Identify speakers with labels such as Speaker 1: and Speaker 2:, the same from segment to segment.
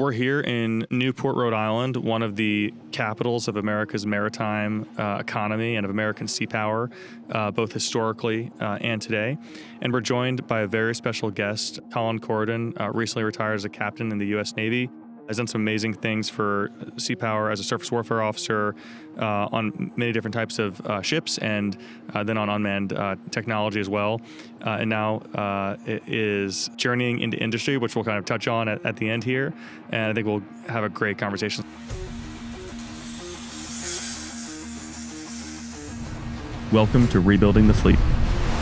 Speaker 1: We're here in Newport, Rhode Island, one of the capitals of America's maritime economy and of American sea power, both historically and today. And we're joined by a very special guest, Colin Corridan, recently retired as a captain in the U.S. Navy. Has done some amazing things for sea power as a surface warfare officer on many different types of ships, and then on unmanned technology as well. And now is journeying into industry, which we'll kind of touch on at the end here. And I think we'll have a great conversation. Welcome to Rebuilding the Fleet,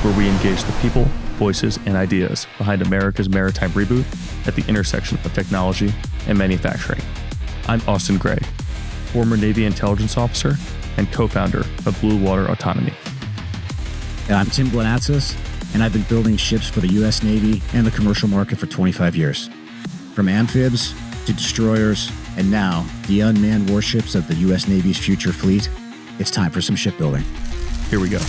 Speaker 1: where we engage the people, voices, and ideas behind America's maritime reboot at the intersection of technology and manufacturing. I'm Austin Gray, former Navy intelligence officer and co-founder of Blue Water Autonomy.
Speaker 2: And I'm Tim Glenatsis, and I've been building ships for the U.S. Navy and the commercial market for 25 years. From amphibs to destroyers, and now the unmanned warships of the U.S. Navy's future fleet, it's time for some shipbuilding.
Speaker 1: Here we go.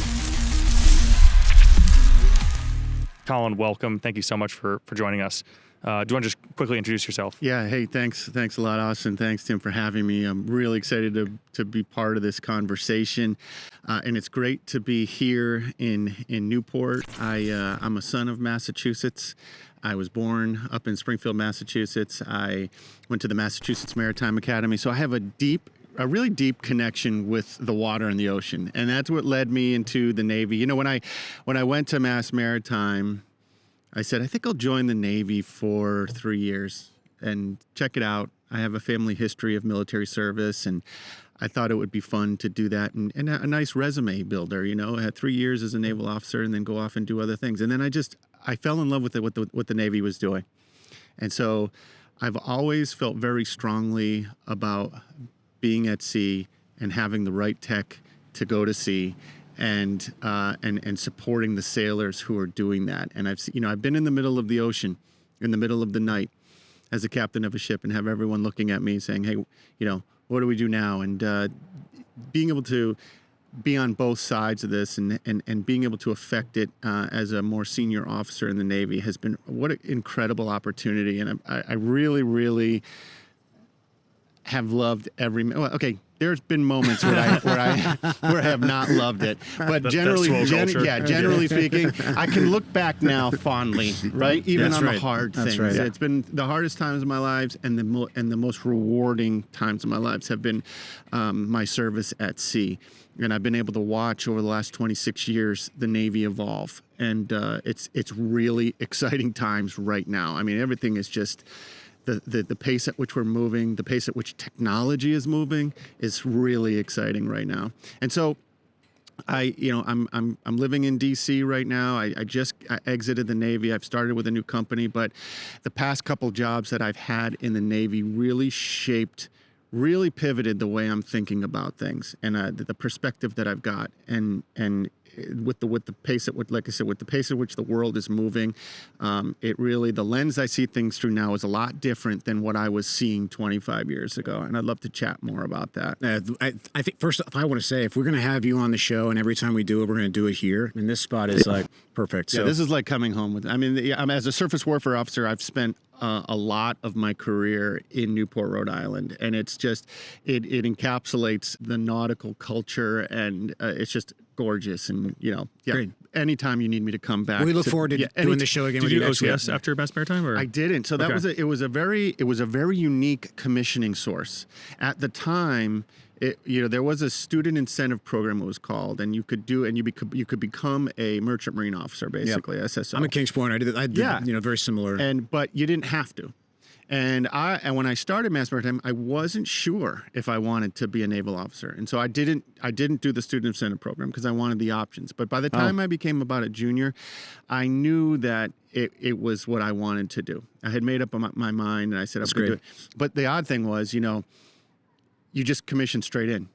Speaker 1: Colin, welcome. Thank you so much for joining us. Do you want to just quickly introduce yourself?
Speaker 3: Yeah. Hey, thanks a lot, Austin. Thanks, Tim, for having me. I'm really excited to be part of this conversation, and it's great to be here in Newport. I'm a son of Massachusetts. I was born up in Springfield, Massachusetts. I went to the Massachusetts Maritime Academy, so I have a really deep connection with the water and the ocean, and that's what led me into the Navy. You know, when I went to Mass Maritime, I said, I think I'll join the Navy for 3 years and check it out. I have a family history of military service, and I thought it would be fun to do that and a nice resume builder. You know, I had 3 years as a naval officer and then go off and do other things. And then I fell in love with what the Navy was doing. And so I've always felt very strongly about being at sea and having the right tech to go to sea, and supporting the sailors who are doing that. And I've been in the middle of the ocean, in the middle of the night, as a captain of a ship, and have everyone looking at me saying, "Hey, what do we do now?" And being able to be on both sides of this and being able to affect it as a more senior officer in the Navy has been what an incredible opportunity. And I really, really have loved every. Well, okay. There's been moments where I have not loved it, but generally speaking, I can look back now fondly, right? Even on the hard things. Right. It's been the hardest times of my lives, and the most rewarding times of my lives have been my service at sea, and I've been able to watch over the last 26 years the Navy evolve, and it's really exciting times right now. I mean, everything is just. The pace at which we're moving, the pace at which technology is moving, is really exciting right now. And so, I'm living in D.C. right now. I exited the Navy. I've started with a new company, but the past couple jobs that I've had in the Navy really pivoted the way I'm thinking about things and the perspective that I've got, and with the pace at which, like I said, with the pace at which the world is moving, the lens I see things through now is a lot different than what I was seeing 25 years ago. And I'd love to chat more about that.
Speaker 2: I think first, I want to say, if we're going to have you on the show, and every time we do it, we're going to do it here. And this spot is like perfect.
Speaker 3: So. Yeah, this is like coming home with. I mean, as a surface warfare officer, I've spent a lot of my career in Newport, Rhode Island, and it's just it encapsulates the nautical culture, and it's just gorgeous. And
Speaker 2: Great.
Speaker 3: Anytime you need me to come back,
Speaker 2: we look forward to doing the show again.
Speaker 1: Did you do OCS after Mass Maritime? Or?
Speaker 3: I didn't. So that it was a very unique commissioning source at the time. There was a student incentive program, it was called, and you could become a merchant marine officer, basically. Yep. SSO.
Speaker 2: I'm a Kings Point. I did very similar.
Speaker 3: But you didn't have to. And when I started Mass Maritime, I wasn't sure if I wanted to be a naval officer, and so I didn't do the student incentive program because I wanted the options. But by the time I became about a junior, I knew that it was what I wanted to do. I had made up my mind, and I said, I'm going to do it. But the odd thing was, you just commissioned straight in.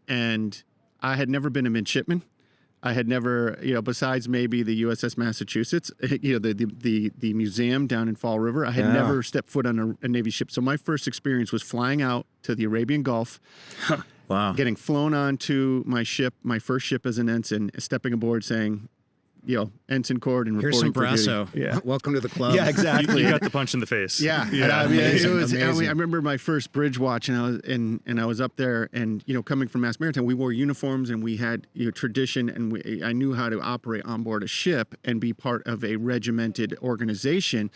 Speaker 3: And I had never been a midshipman. I had never, besides maybe the USS Massachusetts, the museum down in Fall River, I had never stepped foot on a Navy ship. So my first experience was flying out to the Arabian Gulf,
Speaker 2: wow,
Speaker 3: getting flown onto my ship, my first ship as an ensign, stepping aboard saying, ensign cord and
Speaker 2: Here's
Speaker 3: reporting.
Speaker 2: some
Speaker 3: for duty.
Speaker 2: brasso.
Speaker 3: Yeah.
Speaker 2: Welcome to the club.
Speaker 3: Yeah, exactly.
Speaker 1: You got the punch in the face.
Speaker 3: Yeah,
Speaker 1: yeah.
Speaker 3: And I mean, it was.
Speaker 2: Amazing.
Speaker 3: I remember my first bridge watch, and I was up there, and coming from Mass Maritime, we wore uniforms, and we had tradition, and I knew how to operate on board a ship and be part of a regimented organization.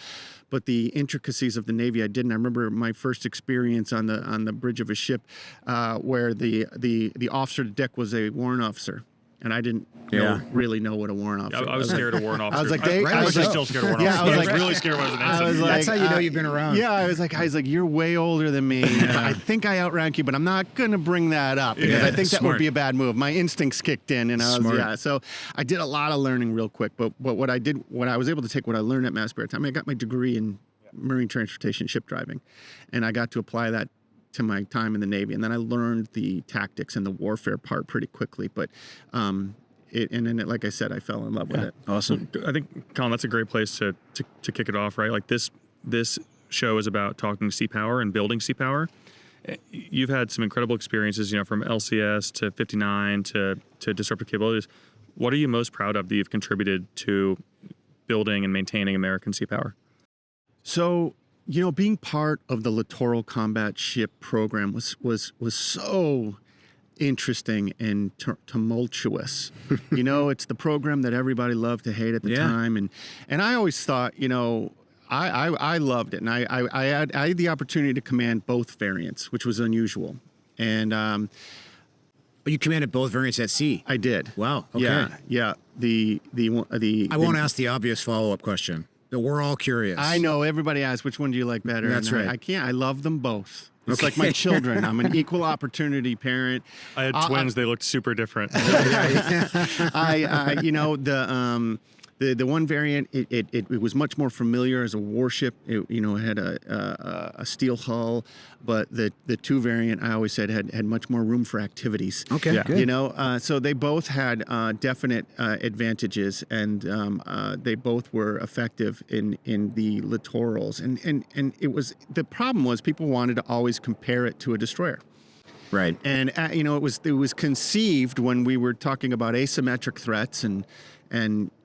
Speaker 3: But the intricacies of the Navy, I didn't. I remember my first experience on the bridge of a ship, where the officer to deck was a warrant officer. And I didn't really know what a warrant officer was.
Speaker 1: I was scared of warrant officers.
Speaker 3: I was like,
Speaker 1: I was still scared of warrant officers. I was really scared when I was an ensign.
Speaker 2: That's how you know you've been around.
Speaker 3: Yeah, I was like, you're way older than me. I think I outrank you, but I'm not going to bring that up because I think that would be a bad move. My instincts kicked in, and I was, so I did a lot of learning real quick. But what I was able to take what I learned at Mass Maritime, I got my degree in marine transportation ship driving, and I got to apply that to my time in the Navy, and then I learned the tactics and the warfare part pretty quickly. But like I said, I fell in love with it.
Speaker 2: Awesome.
Speaker 1: I think, Colin, that's a great place to kick it off, right? Like this show is about talking sea power and building sea power. You've had some incredible experiences, from LCS to 59 to Disruptive Capabilities. What are you most proud of that you've contributed to building and maintaining American sea power?
Speaker 3: So, being part of the Littoral Combat Ship program was so interesting and tumultuous. It's the program that everybody loved to hate at the time, and I always thought, I loved it, and I had the opportunity to command both variants, which was unusual, and
Speaker 2: But you commanded both variants at sea.
Speaker 3: I did.
Speaker 2: Wow. Okay.
Speaker 3: Yeah.
Speaker 2: I won't ask the obvious follow-up question. But we're all curious.
Speaker 3: I know everybody asks which one do you like better.
Speaker 2: That's right.
Speaker 3: I can't. I love them both. It's like my children. I'm an equal opportunity parent.
Speaker 1: I had twins. They looked super different.
Speaker 3: The one variant, it was much more familiar as a warship. It had a steel hull, but the two variant, I always said, had much more room for activities.
Speaker 2: Okay, good.
Speaker 3: So they both had definite advantages, and they both were effective in the littorals. And it was, the problem was people wanted to always compare it to a destroyer.
Speaker 2: Right.
Speaker 3: And it was conceived when we were talking about asymmetric threats and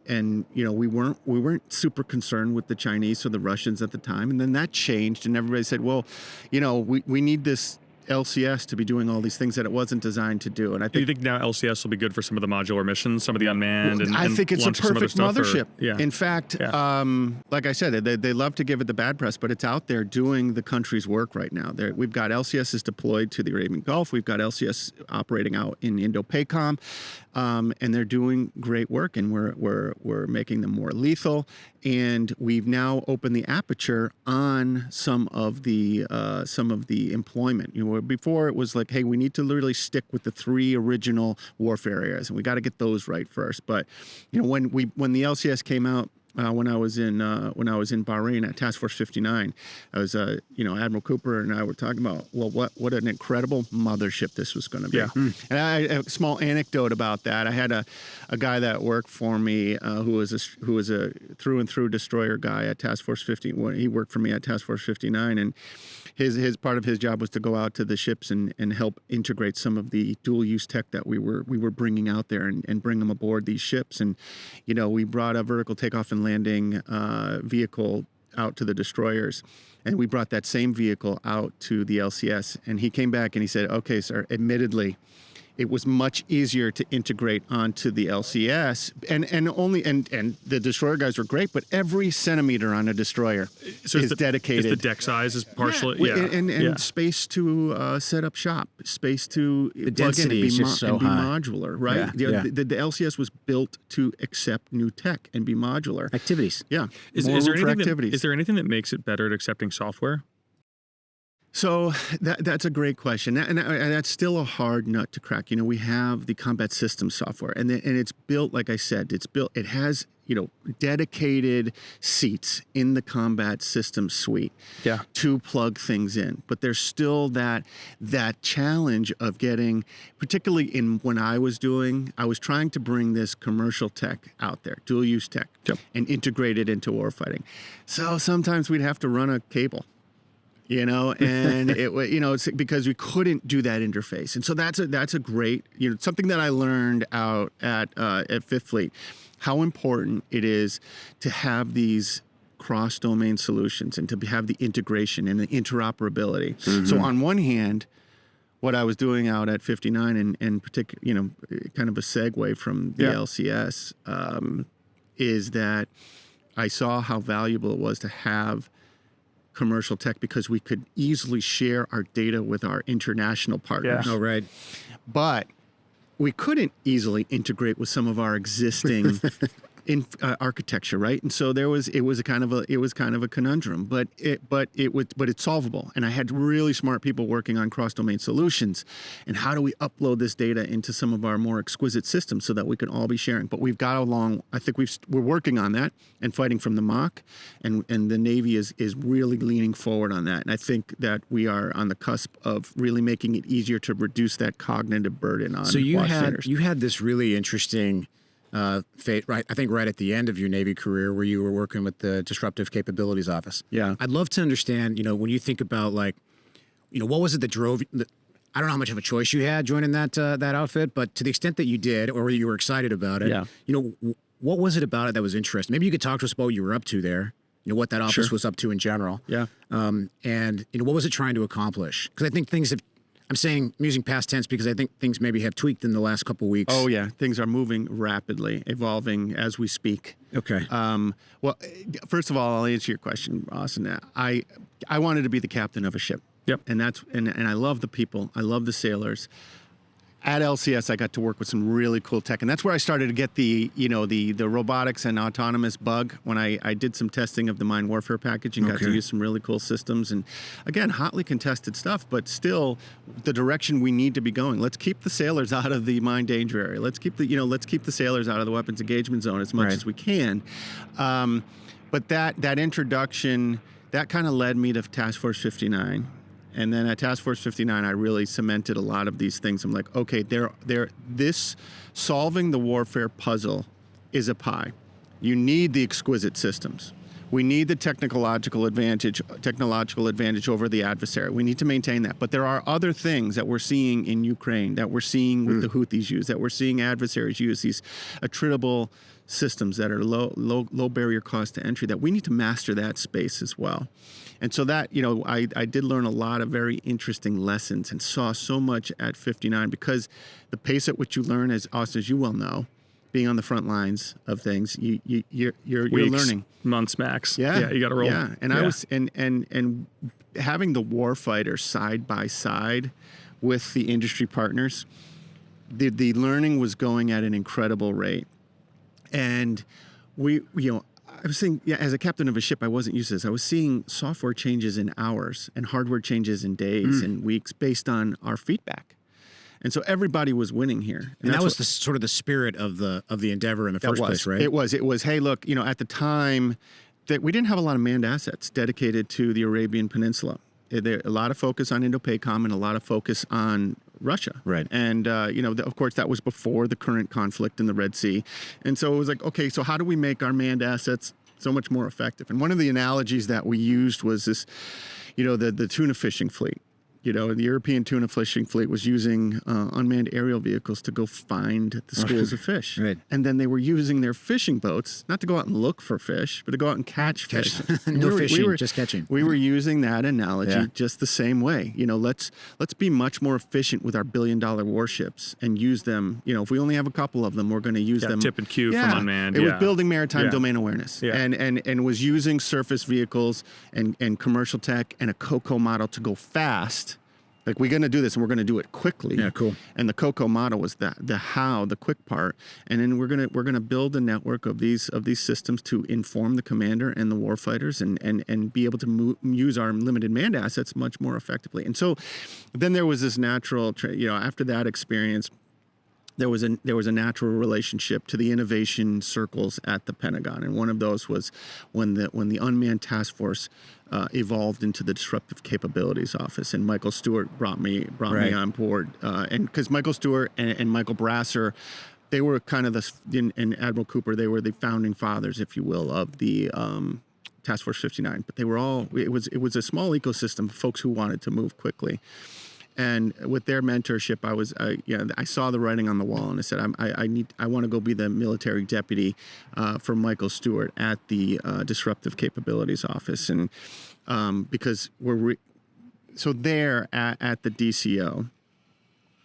Speaker 3: we weren't super concerned with the Chinese or the Russians at the time, and then that changed, and everybody said, well, we need this LCS to be doing all these things that it wasn't designed to do. And I think,
Speaker 1: do you think now LCS will be good for some of the modular missions, some of the unmanned?
Speaker 3: I think it's a perfect mothership.
Speaker 1: Yeah.
Speaker 3: In fact, like I said, they love to give it the bad press, but it's out there doing the country's work right now. We've got LCSs deployed to the Arabian Gulf. We've got LCS operating out in Indo-PACOM, and they're doing great work. And we're making them more lethal. And we've now opened the aperture on some of the employment. Before it was like, hey, we need to literally stick with the 3 original warfare areas, and we got to get those right first. But when the LCS came out, when I was in Bahrain at Task Force 59, I was Admiral Cooper and I were talking about, well, what an incredible mothership this was going to be.
Speaker 1: Yeah.
Speaker 3: And a small anecdote about that. I had a guy that worked for me who was a through and through destroyer guy at Task Force 50. He worked for me at Task Force 59, and his part of his job was to go out to the ships and help integrate some of the dual use tech that we were bringing out there and bring them aboard these ships. And we brought a vertical takeoff and landing vehicle out to the destroyers, and we brought that same vehicle out to the LCS. And he came back and he said, "Okay, sir, admittedly, it was much easier to integrate onto the LCS, and the destroyer guys were great, but every centimeter on a destroyer is dedicated.
Speaker 1: Is the deck size is partially,
Speaker 3: and space to set up shop, space to
Speaker 2: the density is just so
Speaker 3: be
Speaker 2: high.
Speaker 3: modular, right?
Speaker 2: Yeah.
Speaker 3: The LCS was built to accept new tech and be modular.
Speaker 2: Activities.
Speaker 3: Yeah.
Speaker 1: Is there anything that makes it better at accepting software?
Speaker 3: So that's a great question, and that's still a hard nut to crack. We have the combat systems software, and it's built, like I said, it has dedicated seats in the combat systems suite to plug things in. But there's still that challenge of getting, particularly when I was trying to bring this commercial tech out there, dual use tech, and integrate it into warfighting. So sometimes we'd have to run a cable. And it's because we couldn't do that interface. And so that's a great, something that I learned out at Fifth Fleet. how important it is to have these cross-domain solutions and to have the integration and the interoperability. So on one hand, what I was doing out at 59 and particular, kind of a segue from the LCS, is that I saw how valuable it was to have commercial tech because we could easily share our data with our international partners.
Speaker 2: Oh, right.
Speaker 3: But we couldn't easily integrate with some of our existing architecture, right? And so it was kind of a conundrum, but it's solvable. And I had really smart people working on cross-domain solutions. And how do we upload this data into some of our more exquisite systems so that we can all be sharing? But we've got along. I think we're working on that and fighting from the mock, and the Navy is really leaning forward on that. And I think that we are on the cusp of really making it easier to reduce that cognitive burden on.
Speaker 2: So you
Speaker 3: watchsiders.
Speaker 2: had this really interesting fate, right? I think right at the end of your Navy career, where you were working with the Disruptive Capabilities Office.
Speaker 3: Yeah.
Speaker 2: I'd love to understand, when you think about what was it that drove? I don't know how much of a choice you had joining that outfit, but to the extent that you did, or you were excited about it, what was it about it that was interesting? Maybe you could talk to us about what you were up to there. What that office was up to in general.
Speaker 3: Yeah.
Speaker 2: And what was it trying to accomplish? Because I think things have. I'm using past tense because I think things maybe have tweaked in the last couple of weeks.
Speaker 3: Oh, yeah. Things are moving rapidly, evolving as we speak.
Speaker 2: Okay.
Speaker 3: Well, first of all, I'll answer your question, Austin. I wanted to be the captain of a ship.
Speaker 1: Yep.
Speaker 3: And I love the people. I love the sailors. At LCS, I got to work with some really cool tech, and that's where I started to get the robotics and autonomous bug when I did some testing of the mine warfare package and got to use some really cool systems. And again, hotly contested stuff, but still the direction we need to be going. Let's keep the sailors out of the mine danger area. Let's keep the sailors out of the weapons engagement zone as much as we can. But that introduction, that kind of led me to Task Force 59. And then at Task Force 59, I really cemented a lot of these things. I'm like, okay, this solving the warfare puzzle is a pie. You need the exquisite systems. We need the technological advantage over the adversary. We need to maintain that. But there are other things that we're seeing in Ukraine, that we're seeing with the Houthis use, that we're seeing adversaries use, these attritable systems that are low barrier cost to entry, that we need to master that space as well. And so that, I did learn a lot of very interesting lessons and saw so much at 59 because the pace at which you learn, as Austin, as you well know, being on the front lines of things, you're
Speaker 1: Weeks,
Speaker 3: learning.
Speaker 1: Months max.
Speaker 3: Yeah,
Speaker 1: you got to roll.
Speaker 3: Yeah, and I was and having the Warfighter side by side with the industry partners, the learning was going at an incredible rate, and I was seeing, as a captain of a ship, I wasn't used to this. I was seeing software changes in hours and hardware changes in days and weeks based on our feedback. And so everybody was winning here.
Speaker 2: And that was sort of the spirit of the endeavor in the first place, right?
Speaker 3: It was, hey, look, at the time that we didn't have a lot of manned assets dedicated to the Arabian Peninsula. There a lot of focus on Indo-PACOM and a lot of focus on Russia.
Speaker 2: Right.
Speaker 3: And, of course, that was before the current conflict in the Red Sea. And so it was like, okay, so how do we make our manned assets so much more effective? And one of the analogies that we used was this, the tuna fishing fleet. The European tuna fishing fleet was using unmanned aerial vehicles to go find the schools of fish.
Speaker 2: Right.
Speaker 3: And then they were using their fishing boats, not to go out and look for fish, but to go out and catch fish.
Speaker 2: Fishing, just catching.
Speaker 3: We were using that analogy just the same way. Let's be much more efficient with our billion-dollar warships and use them. If we only have a couple of them, we're going to use them.
Speaker 1: Tip and cue from unmanned.
Speaker 3: It was building maritime domain awareness and was using surface vehicles and commercial tech and a COCO model to go fast. Like, we're going to do this, and we're going to do it quickly.
Speaker 2: Yeah, cool.
Speaker 3: And the COCO model was the how, the quick part, and then we're going to build a network of these systems to inform the commander and the warfighters, and be able to use our limited manned assets much more effectively. And so, then there was this natural, after that experience, there was a natural relationship to the innovation circles at the Pentagon, and one of those was when the Unmanned Task Force evolved into the Disruptive Capabilities Office, and Michael Stewart brought me on board, and because Michael Stewart and Michael Brasser, they were kind of and Admiral Cooper, they were the founding fathers, if you will, of the Task Force 59. But they were all it was a small ecosystem of folks who wanted to move quickly. And with their mentorship, I saw the writing on the wall, and I said, I want to go be the military deputy for Michael Stewart at the Disruptive Capabilities Office, and because so there at the DCO,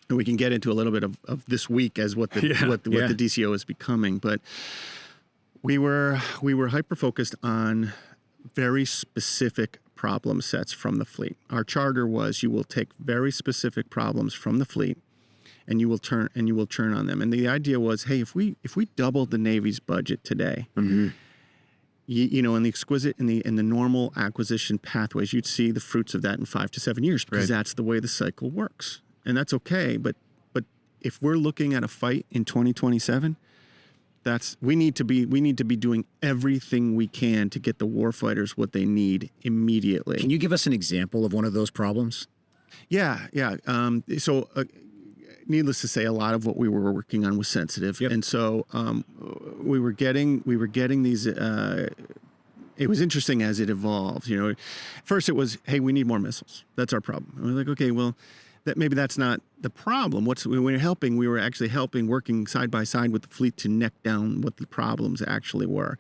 Speaker 3: and we can get into a little bit of this week as what the DCO is becoming, but we were hyper focused on very specific problem sets from the fleet. Our charter was you will take very specific problems from the fleet and you will turn on them. And the idea was, hey, if we doubled the Navy's budget today, in the normal acquisition pathways, you'd see the fruits of that in 5 to 7 years, because that's the way the cycle works. And that's okay, but if we're looking at a fight in 2027, we need to be doing everything we can to get the warfighters what they need immediately.
Speaker 2: Can you give us an example of one of those problems?
Speaker 3: Yeah. Needless to say, a lot of what we were working on was sensitive, and so we were getting these. It was interesting as it evolved. First it was, hey, we need more missiles. That's our problem. And we're like, okay, well, maybe that's not the problem. We were actually helping, working side by side with the fleet to neck down what the problems actually were.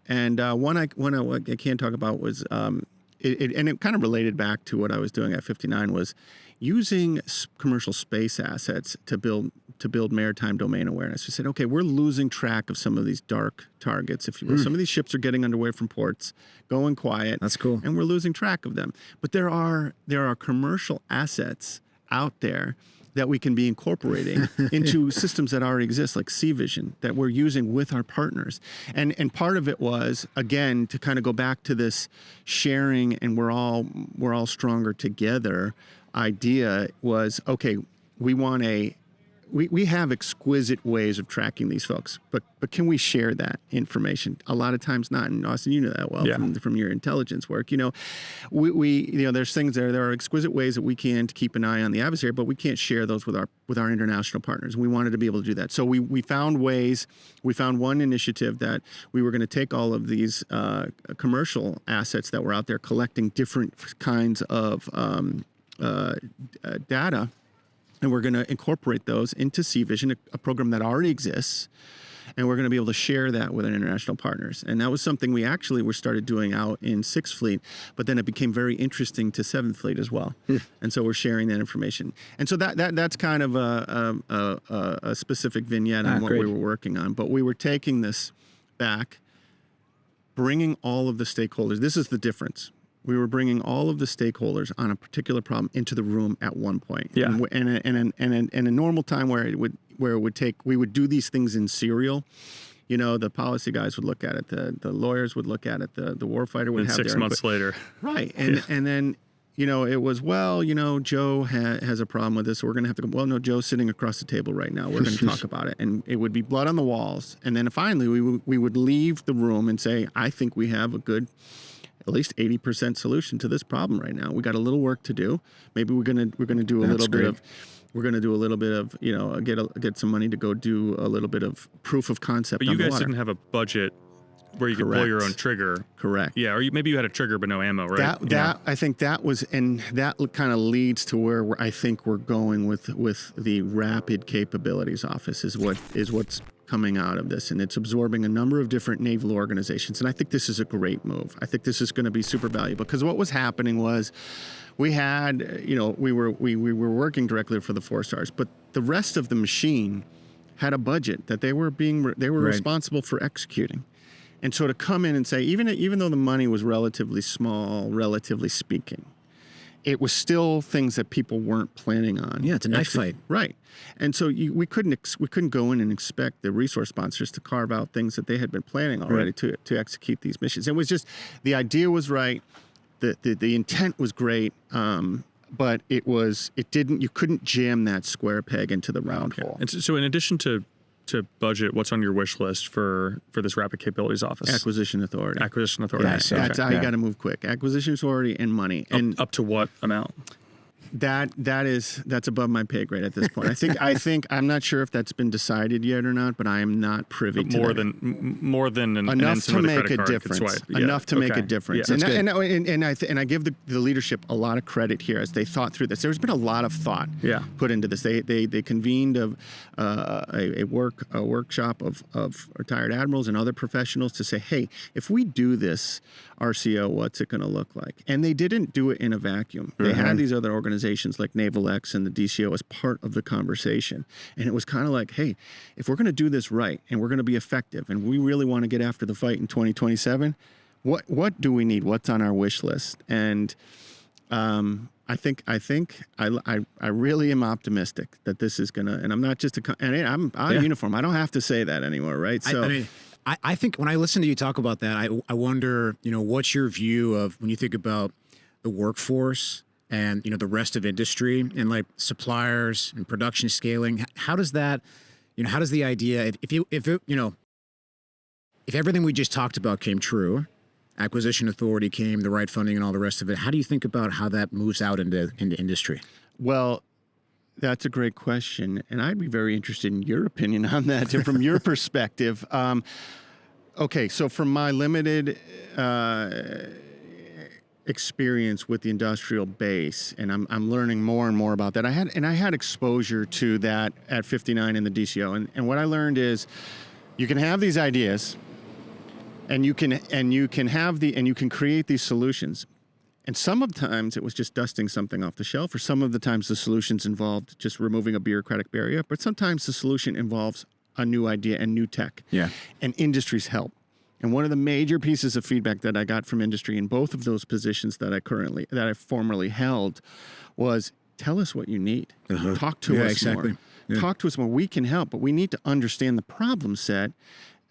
Speaker 3: And one I can talk about was, it kind of related back to what I was doing at 59, was using commercial space assets to build maritime domain awareness. We said, okay, we're losing track of some of these dark targets, if you will. Some of these ships are getting underway from ports, going quiet.
Speaker 2: That's cool.
Speaker 3: And we're losing track of them. But there are commercial assets out there that we can be incorporating into systems that already exist, like Sea Vision, that we're using with our partners. And part of it was, again, to kind of go back to this sharing and we're all stronger together idea was, okay, we have exquisite ways of tracking these folks, but can we share that information? A lot of times not. And Austin, you know that well from your intelligence work. There's things there are exquisite ways that we can to keep an eye on the adversary, but we can't share those with our international partners. We wanted to be able to do that. So we found ways. We found one initiative that we were going to take all of these commercial assets that were out there collecting different kinds of data, and we're going to incorporate those into Sea Vision, a program that already exists, and we're going to be able to share that with our international partners. And that was something we actually started doing out in 6th Fleet, but then it became very interesting to 7th Fleet as well. And so we're sharing that information. And so that's kind of a specific vignette on what we were working on. But we were taking this back, bringing all of the stakeholders. This is the difference. We were bringing all of the stakeholders on a particular problem into the room at one point. Yeah. And a normal time where it would take, we would do these things in serial. The policy guys would look at it, the lawyers would look at it, the warfighter would have
Speaker 1: 6 months later.
Speaker 3: Right. And then, it was, Joe has a problem with this. So we're going to have to go, well, no, Joe's sitting across the table right now. We're going to talk about it. And it would be blood on the walls. And then finally we would leave the room and say, I think we have a good, at least 80% solution to this problem right now. We got a little work to do. Maybe we're gonna do a little bit of get some money to go do a little bit of proof of concept.
Speaker 1: But you guys didn't have a budget where you could pull your own trigger.
Speaker 3: Correct.
Speaker 1: Yeah, or maybe you had a trigger but no ammo, right?
Speaker 3: I think that was, and that kind of leads to where I think we're going with the Rapid Capabilities Office is what's coming out of this, and it's absorbing a number of different naval organizations. And I think this is a great move. I think this is going to be super valuable, because what was happening was we had, we were working directly for the 4 stars, but the rest of the machine had a budget that they were responsible for executing. And so to come in and say, even though the money was relatively small, relatively speaking, it was still things that people weren't planning on.
Speaker 2: Yeah, it's a knife fight.
Speaker 3: Right. And so we couldn't go in and expect the resource sponsors to carve out things that they had been planning already to execute these missions. It was just, the idea was right, the intent was great, but you couldn't jam that square peg into the round hole.
Speaker 1: And so in addition to budget, what's on your wish list for this Rapid Capabilities Office?
Speaker 3: Acquisition authority.
Speaker 1: Acquisition authority.
Speaker 3: That's how you got to move quick. Acquisition authority and money. And
Speaker 1: up to what amount?
Speaker 3: That's above my pay grade at this point. I think I'm not sure if that's been decided yet or not, but I am not privy to
Speaker 1: more
Speaker 3: that.
Speaker 1: more than an
Speaker 3: enough
Speaker 1: instant
Speaker 3: to
Speaker 1: with a
Speaker 3: make
Speaker 1: credit
Speaker 3: a
Speaker 1: card could
Speaker 3: difference.
Speaker 1: swipe. Yeah.
Speaker 3: Enough to make a
Speaker 1: Okay.
Speaker 3: difference.
Speaker 1: Yeah.
Speaker 3: And I give the leadership a lot of credit here as they thought through this. There's been a lot of thought put into this. They convened a workshop of retired admirals and other professionals to say, hey, if we do this RCO, what's it going to look like? And they didn't do it in a vacuum. They had these other organizations like Naval X and the DCO as part of the conversation. And it was kind of like, hey, if we're going to do this right and we're going to be effective and we really want to get after the fight in 2027, what do we need? What's on our wish list? And I really am optimistic that this is going to, and I'm not just I'm on uniform. I don't have to say that anymore, right? So
Speaker 2: I think when I listen to you talk about that, I wonder, what's your view of when you think about the workforce and, the rest of industry and like suppliers and production scaling? How does that, how does the idea, if everything we just talked about came true, acquisition authority came, the right funding and all the rest of it, how do you think about how that moves out into industry?
Speaker 3: Well, that's a great question, and I'd be very interested in your opinion on that from your perspective. Okay, so from my limited experience with the industrial base, and I'm learning more and more about that. I had exposure to that at 59 in the DCO, and what I learned is you can have these ideas, and you can create these solutions. And some of the times it was just dusting something off the shelf, or some of the times the solutions involved just removing a bureaucratic barrier, but sometimes the solution involves a new idea and new tech.
Speaker 2: Yeah.
Speaker 3: And industry's help. And one of the major pieces of feedback that I got from industry in both of those positions that I formerly held was, tell us what you need. Talk to us more. Yeah. Talk to us more. We can help, but we need to understand the problem set,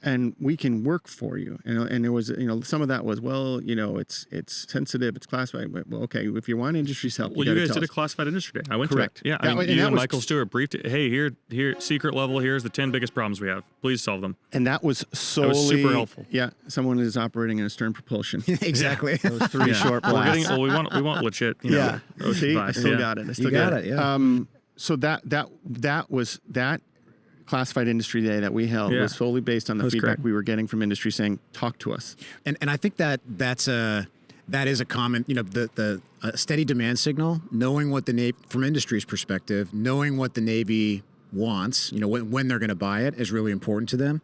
Speaker 3: and we can work for you. And there was, some of that was, it's sensitive, it's classified. Well, okay, if you want industry's help,
Speaker 1: you guys did a classified industry day. I went
Speaker 3: Correct.
Speaker 1: to it. Yeah, you and Michael Stewart briefed it. Hey, here, secret level. Here's the 10 biggest problems we have. Please solve them.
Speaker 3: And that was solely,
Speaker 1: that was super helpful.
Speaker 3: Yeah, someone is operating in a stern propulsion.
Speaker 2: Exactly.
Speaker 3: Those 3 short blasts.
Speaker 1: we want legit.
Speaker 3: Yeah. See, I still got it.
Speaker 2: You got it. Yeah.
Speaker 3: So that was that. Classified industry day that we held was solely based on the feedback we were getting from industry saying, talk to us.
Speaker 2: And I think that is a common, the steady demand signal, knowing what the Navy, from industry's perspective, knowing what the Navy wants, when they're going to buy it is really important to them.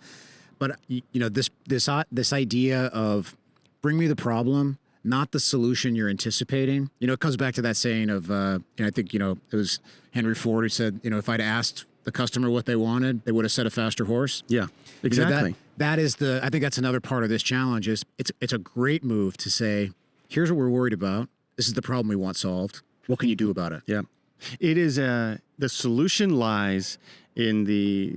Speaker 2: But, this idea of bring me the problem, not the solution you're anticipating. It comes back to that saying of, I think, it was Henry Ford who said, if I'd asked the customer what they wanted, they would have said a faster horse.
Speaker 3: Yeah, exactly.
Speaker 2: That is I think that's another part of this challenge is it's a great move to say, here's what we're worried about. This is the problem we want solved. What can you do about it?
Speaker 3: Yeah. It is the solution lies in the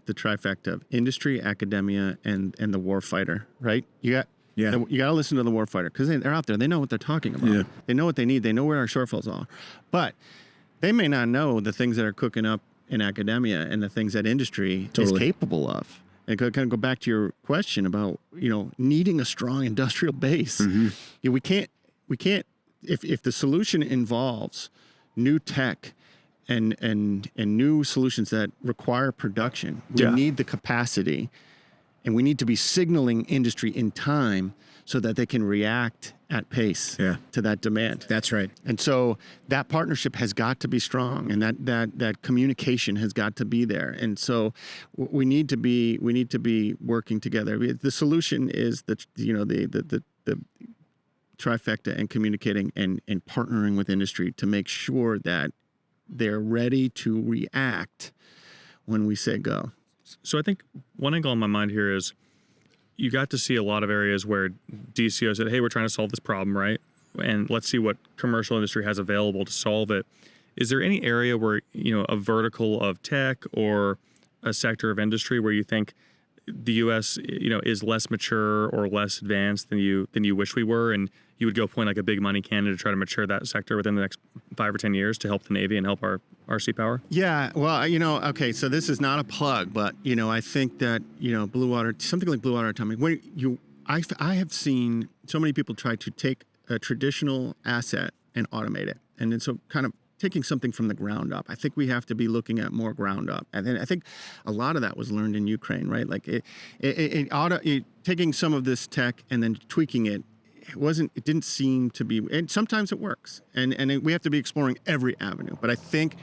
Speaker 3: trifecta of industry, academia, and the warfighter, right? You got to listen to the warfighter because they're out there. They know what they're talking about. Yeah. They know what they need. They know where our shortfalls are. But they may not know the things that are cooking up in academia and the things that industry is capable of. And kind of go back to your question about, needing a strong industrial base. Mm-hmm. We can't, if the solution involves new tech and new solutions that require production, we need the capacity, and we need to be signaling industry in time so that they can react at pace to that demand.
Speaker 2: That's right.
Speaker 3: And so that partnership has got to be strong, and that communication has got to be there. And so we need to be working together. The solution is the trifecta and communicating and partnering with industry to make sure that they're ready to react when we say go.
Speaker 1: So I think one angle on my mind here is you got to see a lot of areas where DCO said, hey, we're trying to solve this problem, right? And let's see what commercial industry has available to solve it. Is there any area where, a vertical of tech or a sector of industry where you think the U.S., is less mature or less advanced than you wish we were, and you would go point like a big money can to try to mature that sector within the next 5 or 10 years to help the Navy and help our sea power?
Speaker 3: Yeah, well, okay, so this is not a plug, but I think that blue water, something like blue water atomic. I have seen so many people try to take a traditional asset and automate it, and then so kind of taking something from the ground up. I think we have to be looking at more ground up. And then I think a lot of that was learned in Ukraine, right? Like taking some of this tech and then tweaking it. It didn't seem to be, and sometimes it works. And we have to be exploring every avenue. But I think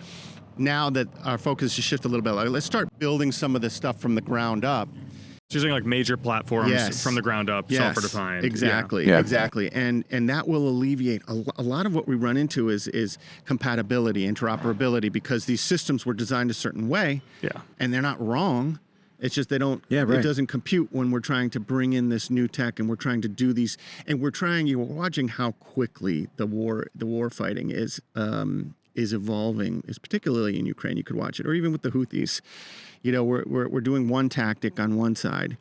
Speaker 3: now that our focus has shifted a little bit, like, let's start building some of this stuff from the ground up.
Speaker 1: Using like major platforms from the ground up, software defined.
Speaker 3: Exactly, exactly. And that will alleviate a lot of what we run into is compatibility, interoperability, because these systems were designed a certain way, and they're not wrong. It's just they don't. It doesn't compute when we're trying to bring in this new tech, and we're trying to do these, and we're watching how quickly the war fighting is evolving, is particularly in Ukraine. You could watch it, or even with the Houthis. We're doing one tactic on one side.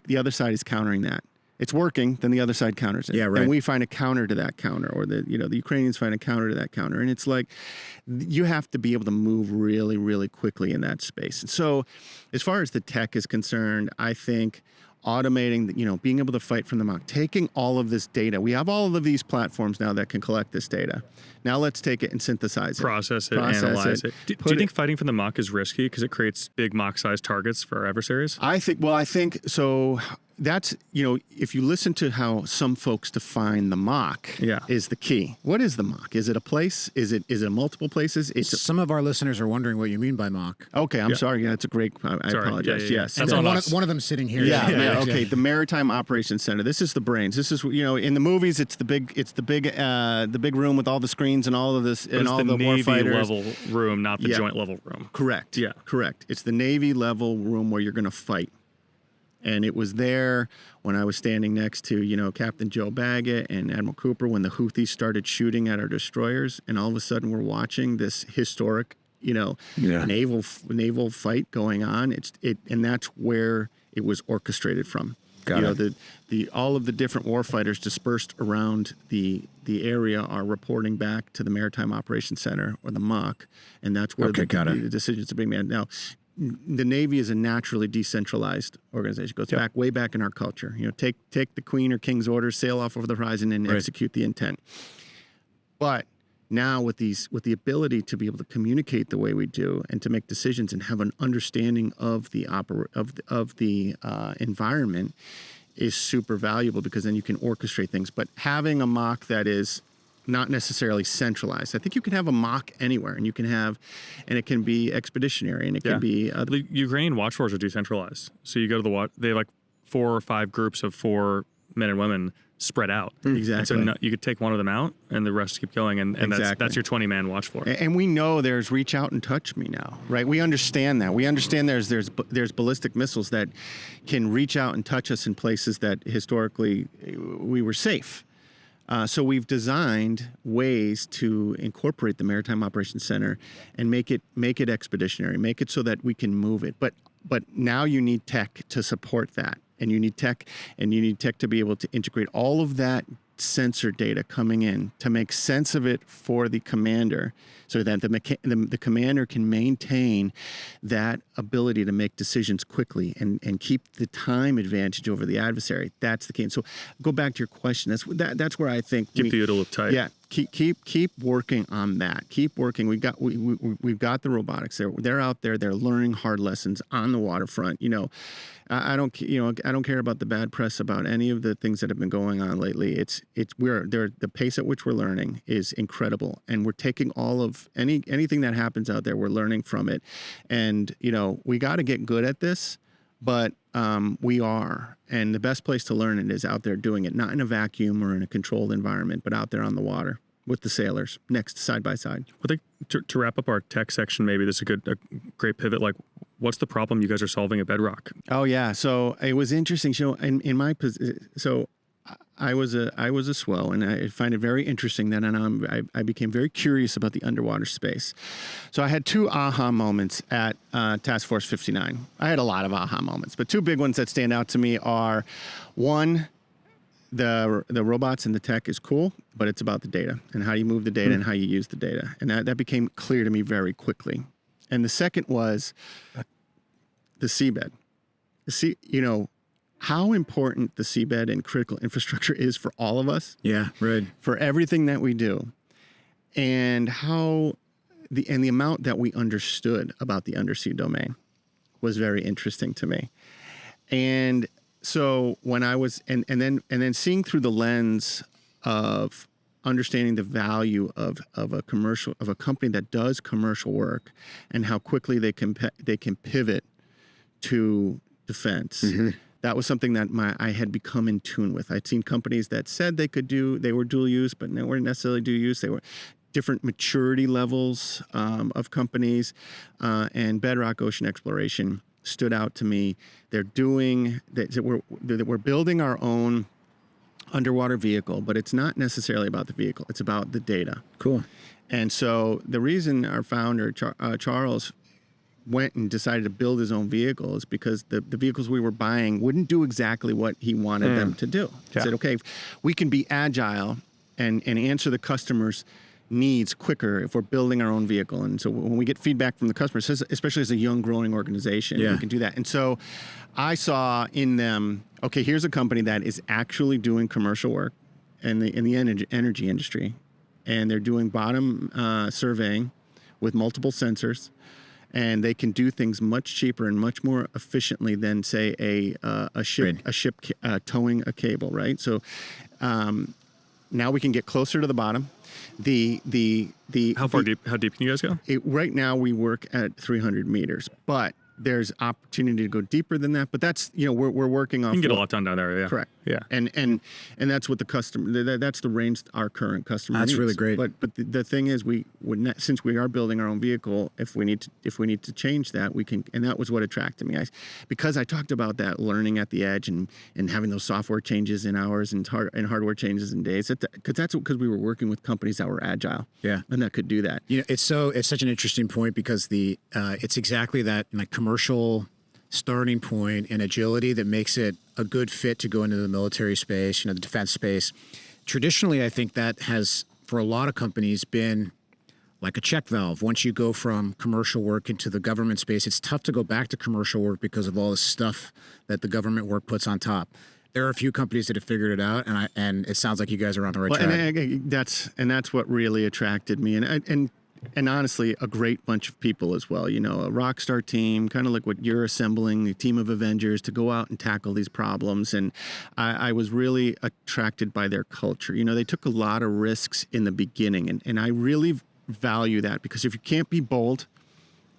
Speaker 3: The other side is countering that. It's working, then the other side counters it.
Speaker 2: Yeah, right.
Speaker 3: And we find a counter to that counter, or the Ukrainians find a counter to that counter. And it's like, you have to be able to move really, really quickly in that space. And so as far as the tech is concerned, I think automating, being able to fight from the mock, taking all of this data. We have all of these platforms now that can collect this data. Now let's take it and synthesize it.
Speaker 1: Process it, analyze it. Do you think fighting from the mock is risky because it creates big mock-sized targets for our adversaries?
Speaker 3: I think so. That's, if you listen to how some folks define the mock, is the key. What is the mock? Is it a place? Is it multiple places?
Speaker 2: Some of our listeners are wondering what you mean by mock.
Speaker 3: Okay, I'm sorry. Yeah, it's a great. I apologize. Yes,
Speaker 1: that's
Speaker 2: one of them sitting here.
Speaker 3: Okay, the Maritime Operations Center. This is the brains. This is in the movies. It's the big room with all the screens and all of this and all the warfighters.
Speaker 1: Level room, not the joint level room.
Speaker 3: Correct. Yeah, correct. It's the Navy level room where you're going to fight. And it was there when I was standing next to, Captain Joe Baggett and Admiral Cooper when the Houthis started shooting at our destroyers. And all of a sudden we're watching this historic, naval fight going on. And that's where it was orchestrated from. All of the different warfighters dispersed around the area are reporting back to the Maritime Operations Center, or the MOC, and that's where the decisions are being made. Now, the Navy is a naturally decentralized organization. It goes way back in our culture. Take the Queen or King's orders, sail off over the horizon, and execute the intent. But now with the ability to be able to communicate the way we do and to make decisions and have an understanding of the environment is super valuable, because then you can orchestrate things. But having a mock that is not necessarily centralized. I think you can have a mock anywhere, and it can be expeditionary, and it can be.
Speaker 1: The Ukrainian watch forces are decentralized. So you go to the watch, they have like 4 or 5 groups of 4 men and women spread out.
Speaker 3: Exactly.
Speaker 1: And so you could take one of them out, and the rest keep going, and that's your 20-man watch force.
Speaker 3: And we know there's reach out and touch me now, right? We understand that. We understand there's ballistic missiles that can reach out and touch us in places that historically we were safe. So we've designed ways to incorporate the Maritime Operations Center and make it expeditionary, make it so that we can move it. But now you need tech to support that, and you need tech to be able to integrate all of that sensor data coming in to make sense of it for the commander, so that the commander can maintain that ability to make decisions quickly and keep the time advantage over the adversary. That's the key. And so go back to your question. That's where I think
Speaker 1: keep the OODA loop tight.
Speaker 3: Yeah. Keep working on that. Keep working. We've got the robotics. They're out there. They're learning hard lessons on the waterfront. I don't care about the bad press about any of the things that have been going on lately. The pace at which we're learning is incredible, and we're taking all of anything that happens out there. We're learning from it, and we got to get good at this. But we are, and the best place to learn it is out there doing it, not in a vacuum or in a controlled environment, but out there on the water with the sailors next, side by side.
Speaker 1: I think to wrap up our tech section, maybe this is a great pivot. Like, what's the problem you guys are solving at Bedrock?
Speaker 3: Oh yeah, so it was interesting. In my position, so I was a swell, and I find it very interesting that I became very curious about the underwater space. So I had 2 aha moments at Task Force 59. I had a lot of aha moments, but 2 big ones that stand out to me are, one, the robots and the tech is cool, but it's about the data and how you move the data and how you use the data, and that became clear to me very quickly. And the second was the seabed. How important the seabed and critical infrastructure is for all of us.
Speaker 2: Yeah, right.
Speaker 3: For everything that we do. And how the amount that we understood about the undersea domain was very interesting to me. And so when I was, and then seeing through the lens of understanding the value of a company that does commercial work and how quickly they can pivot to defense. Mm-hmm. That was something that I had become in tune with. I'd seen companies that said they were dual use, but they weren't necessarily dual use. They were different maturity levels of companies, and Bedrock Ocean Exploration stood out to me. We're building our own underwater vehicle, but it's not necessarily about the vehicle. It's about the data.
Speaker 2: Cool.
Speaker 3: And so the reason our founder, Charles, went and decided to build his own vehicle is because the vehicles we were buying wouldn't do exactly what he wanted them to do. He said, okay, we can be agile and answer the customer's needs quicker if we're building our own vehicle. And so when we get feedback from the customers, especially as a young growing organization, we can do that. And so I saw in them, okay, here's a company that is actually doing commercial work in the energy industry, and they're doing bottom surveying with multiple sensors, and they can do things much cheaper and much more efficiently than, say, a ship towing a cable, right? So now we can get closer to the bottom.
Speaker 1: How deep can you guys go?
Speaker 3: Right now we work at 300 meters, but there's opportunity to go deeper than that. But that's, we're working off.
Speaker 1: You can get a lot done down there, yeah.
Speaker 3: Correct.
Speaker 1: Yeah.
Speaker 3: And that's what the customer, that's the range our current customer needs.
Speaker 2: That's really great.
Speaker 3: But the thing is, since we are building our own vehicle, if we need to change that, we can. And that was what attracted me. Because I talked about that learning at the edge and having those software changes in hours and hardware changes in days. Because we were working with companies that were agile.
Speaker 2: Yeah.
Speaker 3: And that could do that.
Speaker 2: It's such an interesting point because it's exactly that, like, commercial starting point and agility that makes it a good fit to go into the military space, the defense space. Traditionally, I think that has, for a lot of companies, been like a check valve. Once you go from commercial work into the government space, it's tough to go back to commercial work because of all the stuff that the government work puts on top. There are a few companies that have figured it out, and it sounds like you guys are on the right track.
Speaker 3: And that's what really attracted me, and honestly, a great bunch of people as well. A rock star team, kind of like what you're assembling, the team of Avengers to go out and tackle these problems. And I was really attracted by their culture. They took a lot of risks in the beginning, and I really value that, because if you can't be bold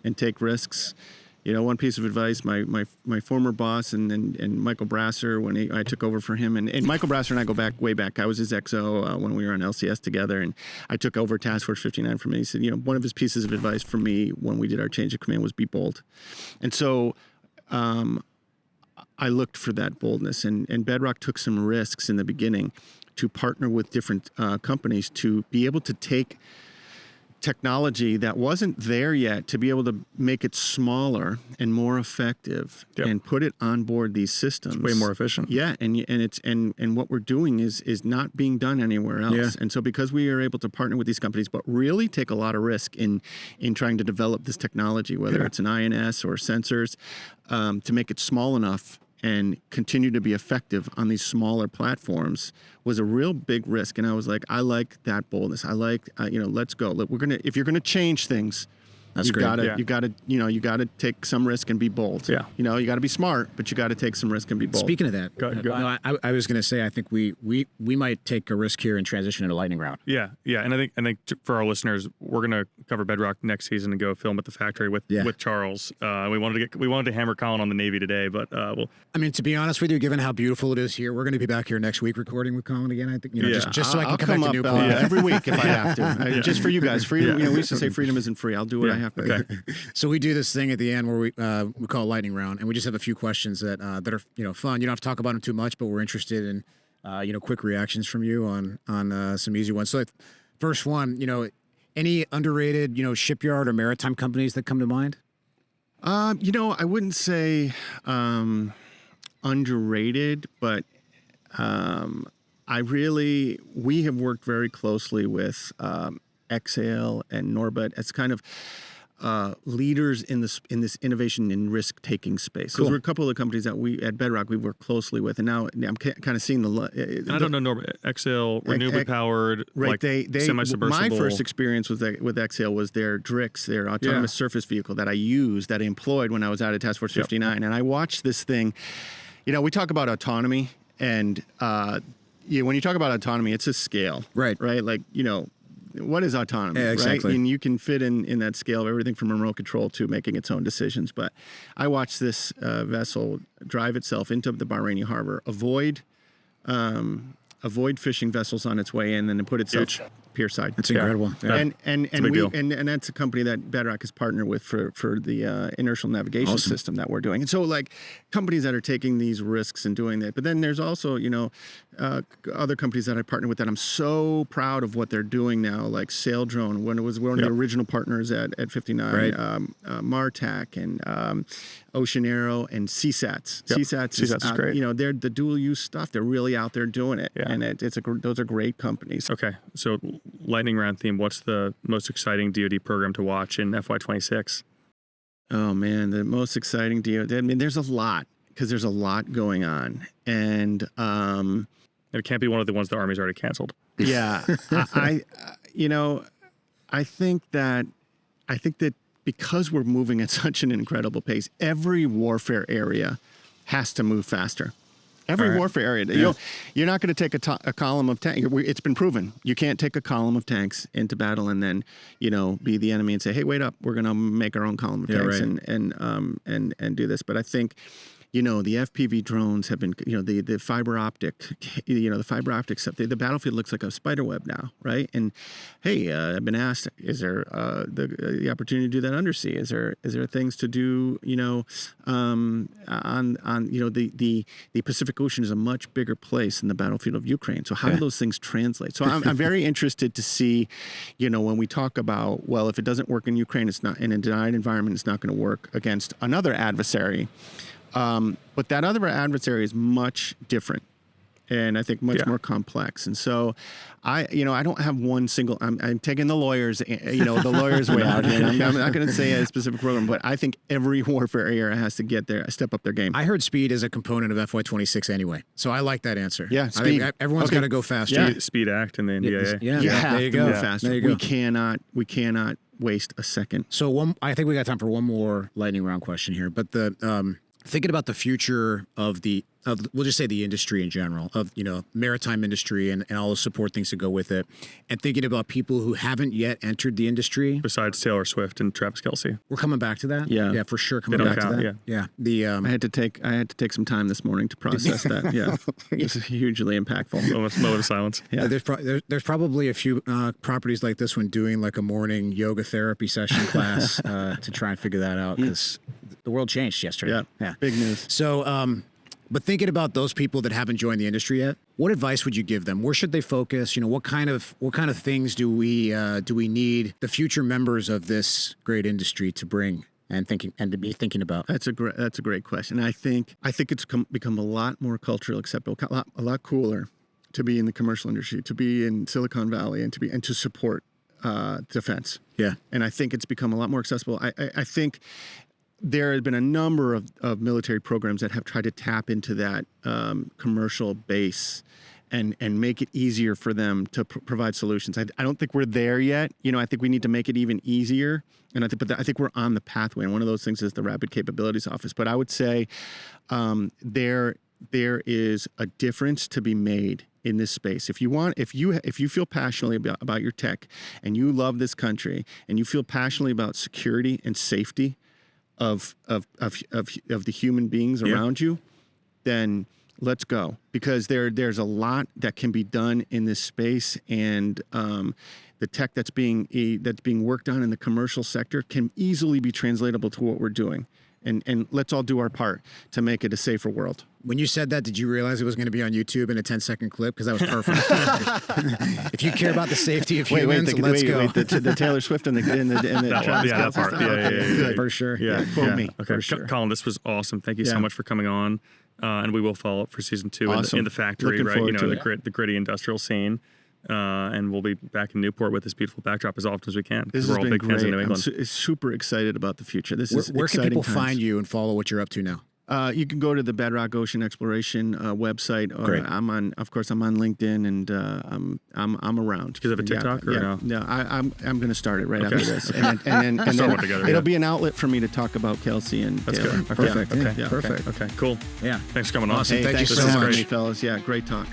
Speaker 3: and take risks, one piece of advice, my former boss and Michael Brasser, when I took over for him, and Michael Brasser and I go way back. I was his XO when we were on LCS together, and I took over Task Force 59 from him. He said, one of his pieces of advice for me when we did our change of command was be bold. And so I looked for that boldness, and Bedrock took some risks in the beginning to partner with different companies to be able to take technology that wasn't there yet, to be able to make it smaller and more effective, and put it on board these systems.
Speaker 1: It's way more efficient.
Speaker 3: Yeah, and what we're doing is not being done anywhere else. Yeah. And so because we are able to partner with these companies, but really take a lot of risk in trying to develop this technology, whether it's an INS or sensors, to make it small enough and continue to be effective on these smaller platforms, was a real big risk. And I was like, I like that boldness. I like, let's go. Look, if you're gonna change things, you gotta take some risk and be bold. Yeah. You gotta be smart, but you gotta take some risk and be bold.
Speaker 2: Speaking of that, no, I was gonna say, I think we might take a risk here and transition into lightning round.
Speaker 1: Yeah. And I think for our listeners, we're gonna cover Bedrock next season and go film at the factory with Charles. We wanted to hammer Colin on the Navy today, but we'll.
Speaker 2: I mean, to be honest with you, given how beautiful it is here, we're gonna be back here next week recording with Colin again. I think just so I can come back to Newport
Speaker 3: every week if I have to. Just for you guys, freedom. We used to say freedom isn't free. I'll do what I have to.
Speaker 2: Okay. So we do this thing at the end where we call lightning round, and we just have a few questions that are fun. You don't have to talk about them too much, but we're interested in quick reactions from you on some easy ones. So first one, any underrated shipyard or maritime companies that come to mind?
Speaker 3: I wouldn't say underrated, but we have worked very closely with X-Hale and Norbit. It's kind of leaders in this innovation and risk taking space. Those were a couple of the companies that we at Bedrock we work closely with, and now I'm kind of seeing
Speaker 1: and I don't know Norbit. X-Hale, renewably powered,
Speaker 3: right?
Speaker 1: Like
Speaker 3: they
Speaker 1: semi-submersible.
Speaker 3: My first experience with X-Hale was their DRIX, their autonomous surface vehicle that I employed when I was out at Task Force 59, and I watched this thing. You know, we talk about autonomy, and when you talk about autonomy, it's a scale, right? Like, you know, what is autonomy, right? And you can fit in that scale of everything from remote control to making its own decisions. But I watched this vessel drive itself into the Bahraini harbor, avoid fishing vessels on its way in, and then put itself pierside.
Speaker 2: That's incredible.
Speaker 3: Yeah. And that's a company that Bedrock is partnered with for the inertial navigation system that we're doing. And so, like, companies that are taking these risks and doing that. But then there's also, you know, other companies that I partner with that I'm so proud of what they're doing now, like Sail Drone, when it was one of the original partners at 59, right. Martac and Ocean Arrow and CSATs. CSATs is great. You know, they're the dual use stuff. They're really out there doing it, and those are great companies.
Speaker 1: Okay, so lightning round theme. What's the most exciting DoD program to watch in FY26?
Speaker 3: Oh man, the most exciting DoD. I mean, there's a lot because there's a lot going on, and
Speaker 1: it can't be one of the ones the Army's already canceled.
Speaker 3: Yeah, I think that because we're moving at such an incredible pace, every warfare area has to move faster. Every warfare area. You're not going to take a column of tanks. It's been proven. You can't take a column of tanks into battle and then, you know, be the enemy and say, hey, wait up, we're going to make our own column of tanks and do this. But I think, you know, the FPV drones have been, you know, the fiber optic, the fiber optic stuff. The battlefield looks like a spider web now, right? And hey, I've been asked, is there the opportunity to do that undersea? Is there things to do, you know, on you know, the Pacific Ocean is a much bigger place than the battlefield of Ukraine. So how do those things translate? So I'm very interested to see, you know, when we talk about, well, if it doesn't work in Ukraine, it's not in a denied environment, it's not going to work against another adversary. But that other adversary is much different, and I think much more complex. And so, I don't have one single. I'm taking the lawyers, the lawyers way out here. I'm not going to say a specific program, but I think every warfare area has to step up their game.
Speaker 2: I heard speed is a component of FY26 anyway, so I like that answer.
Speaker 3: Yeah, speed.
Speaker 2: I think everyone's got to go faster.
Speaker 1: Yeah. Speed Act and the NDAA.
Speaker 3: You have to move faster. There you go. We cannot waste a second.
Speaker 2: So I think we got time for one more lightning round question here, but thinking about the future of we'll just say the industry in general, of, you know, maritime industry and all the support things that go with it, and thinking about people who haven't yet entered the industry.
Speaker 1: Besides Taylor Swift and Travis Kelce.
Speaker 2: We're coming back to that.
Speaker 3: Yeah,
Speaker 2: for sure. Coming back to that.
Speaker 3: Yeah. I had to take some time this morning to process that. Yeah. It's hugely impactful.
Speaker 1: Moment of silence.
Speaker 2: Yeah. There's probably a few properties like this one doing like a morning yoga therapy session class to try and figure that out, because the world changed yesterday.
Speaker 3: Yeah. Big news.
Speaker 2: So, but thinking about those people that haven't joined the industry yet, what advice would you give them? Where should they focus? You know, what kind of things do we need the future members of this great industry to bring and to be thinking about?
Speaker 3: That's a great question. I think it's become a lot more culturally acceptable, a lot cooler to be in the commercial industry, to be in Silicon Valley, and to support defense.
Speaker 2: Yeah,
Speaker 3: and I think it's become a lot more accessible. I think there have been a number of military programs that have tried to tap into that commercial base and make it easier for them to provide solutions. I don't think we're there yet. You know, I think we need to make it even easier. And I think we're on the pathway. And one of those things is the Rapid Capabilities Office. But I would say there is a difference to be made in this space. If you feel passionately about your tech, and you love this country, and you feel passionately about security and safety of the human beings around you, then let's go, because there's a lot that can be done in this space, and the tech that's being worked on in the commercial sector can easily be translatable to what we're doing. And let's all do our part to make it a safer world.
Speaker 2: When you said that, did you realize it was going to be on YouTube in a 10-second clip? Because that was perfect. If you care about the safety of humans, let's go.
Speaker 3: The Taylor Swift and the
Speaker 1: that part. Yeah.
Speaker 2: For sure.
Speaker 1: Yeah.
Speaker 3: Quote me.
Speaker 1: Okay.
Speaker 3: For sure.
Speaker 1: Colin, this was awesome. Thank you so much for coming on. And we will follow up for season 2 in the factory, right? You know, the gritty industrial scene. and we'll be back in Newport with this beautiful backdrop as often as we can.
Speaker 3: This
Speaker 1: we're
Speaker 3: has
Speaker 1: all
Speaker 3: been
Speaker 1: big fans of
Speaker 3: great.
Speaker 1: New
Speaker 3: I'm
Speaker 1: England.
Speaker 3: super excited about the future. This is
Speaker 2: Where can
Speaker 3: exciting
Speaker 2: people
Speaker 3: times.
Speaker 2: find you and follow what you're up to now?
Speaker 3: You can go to the Bedrock Ocean Exploration website. Or
Speaker 2: Great.
Speaker 3: I'm on LinkedIn, and I'm around.
Speaker 1: Do you have a TikTok or no?
Speaker 3: No, I'm going to start it right
Speaker 1: Okay.
Speaker 3: after this, and then
Speaker 1: Start one together,
Speaker 3: it'll
Speaker 1: yeah.
Speaker 3: be an outlet for me to talk about Kelsey and
Speaker 1: That's
Speaker 3: Taylor.
Speaker 1: good. Okay.
Speaker 2: Perfect.
Speaker 1: Okay.
Speaker 2: Yeah, perfect.
Speaker 1: Okay. Cool.
Speaker 2: Yeah.
Speaker 1: Thanks for coming on.
Speaker 2: Awesome.
Speaker 3: Hey,
Speaker 2: Thank you
Speaker 3: thanks
Speaker 2: so
Speaker 3: for having
Speaker 2: much.
Speaker 3: me, fellas. Yeah, great talk.